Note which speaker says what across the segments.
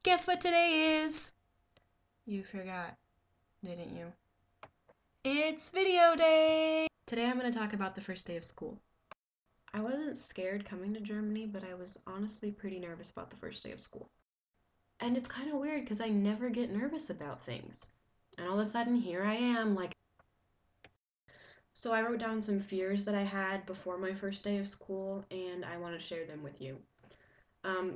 Speaker 1: Guess what today is? You forgot, didn't you? It's video day! Today I'm going to talk about the first day of school. I wasn't scared coming to Germany, but I was honestly pretty nervous about the first day of school. And it's kind of weird because I never get nervous about things. And all of a sudden, here I am, like. So I wrote down some fears that I had before my first day of school, and I want to share them with you.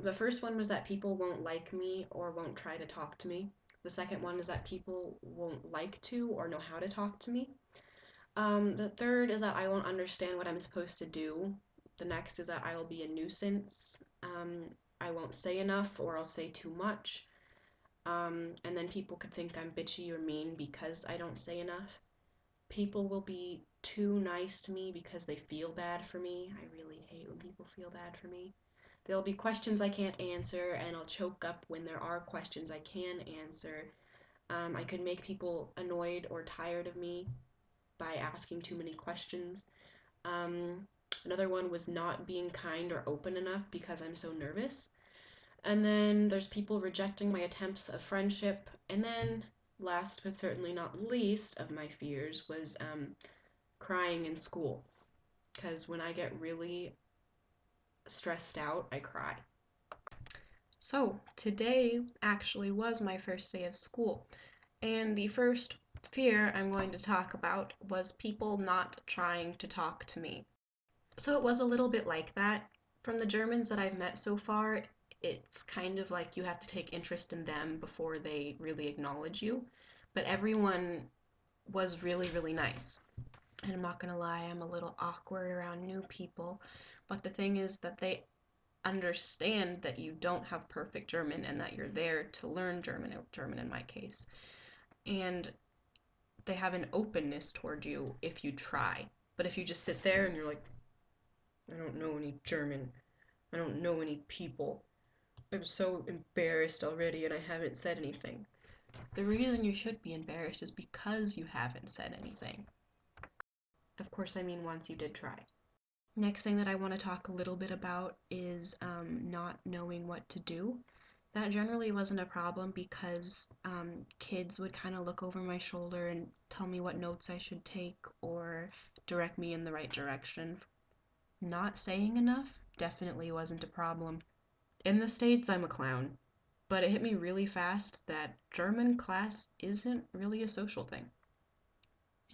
Speaker 1: The first one was that people won't like me or won't try to talk to me. The second one is that people won't like to or know how to talk to me. The third is that I won't understand what I'm supposed to do. The next is that I will be a nuisance. I won't say enough or I'll say too much. And then people could think I'm bitchy or mean because I don't say enough. People will be too nice to me because they feel bad for me. I really hate when people feel bad for me. There'll be questions I can't answer, and I'll choke up when there are questions I can answer. I could make people annoyed or tired of me by asking too many questions. Another one was not being kind or open enough because I'm so nervous. And then there's people rejecting my attempts of friendship. And then, last but certainly not least of my fears was crying in school. Because when I get really stressed out, I cry. So, today actually was my first day of school. And the first fear I'm going to talk about was people not trying to talk to me. So it was a little bit like that. From the Germans that I've met so far, it's kind of like you have to take interest in them before they really acknowledge you. But everyone was really, really nice. And I'm not gonna lie, I'm a little awkward around new people. But the thing is that they understand that you don't have perfect German and that you're there to learn German in my case. And they have an openness toward you if you try. But if you just sit there and you're like, I don't know any German, I don't know any people, I'm so embarrassed already and I haven't said anything. The reason you should be embarrassed is because you haven't said anything. Of course, I mean once you did try. Next thing that I want to talk a little bit about is not knowing what to do. That generally wasn't a problem because kids would kind of look over my shoulder and tell me what notes I should take or direct me in the right direction. Not saying enough definitely wasn't a problem. In the States, I'm a clown, but it hit me really fast that German class isn't really a social thing.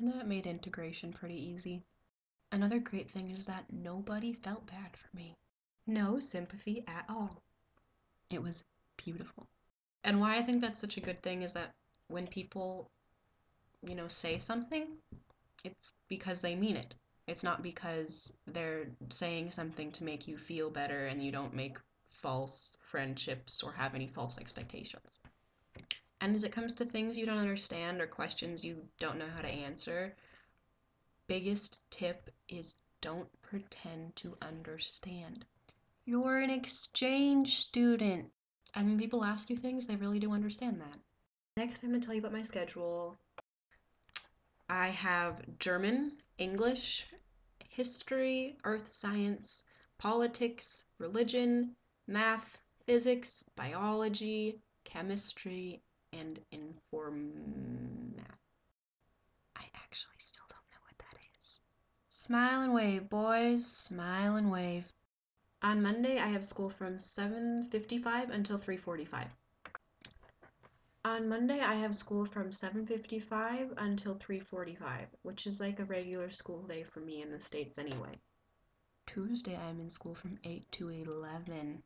Speaker 1: And that made integration pretty easy. Another great thing is that nobody felt bad for me. No sympathy at all. It was beautiful. And why I think that's such a good thing is that when people, say something, it's because they mean it. It's not because they're saying something to make you feel better and you don't make false friendships or have any false expectations. And as it comes to things you don't understand or questions you don't know how to answer, biggest tip is don't pretend to understand. You're an exchange student. And when people ask you things, they really do understand that. Next, I'm going to tell you about my schedule. I have German, English, history, earth science, politics, religion, math, physics, biology, chemistry, and inform math. I actually still don't know what that is. Smile and wave, boys. Smile and wave. On Monday, I have school from 7:55 until 3:45. On Monday, I have school from 7:55 until 3:45, which is like a regular school day for me in the States anyway. Tuesday, I'm in school from 8 to 11.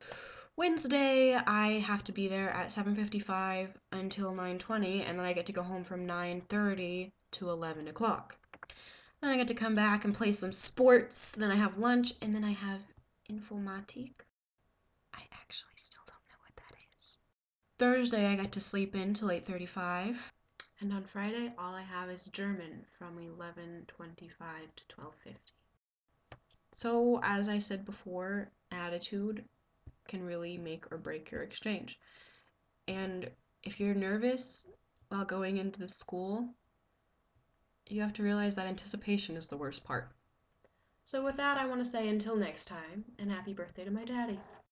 Speaker 1: Wednesday, I have to be there at 7:55 until 9:20, and then I get to go home from 9:30 to 11 o'clock. Then I get to come back and play some sports, then I have lunch, and then I have informatique. I actually still don't know what that is. Thursday, I get to sleep in till 8:35. And on Friday, all I have is German from 11:25 to 12:50. So, as I said before, attitude can really make or break your exchange. And if you're nervous while going into the school, you have to realize that anticipation is the worst part. So with that, I want to say until next time, and happy birthday to my daddy.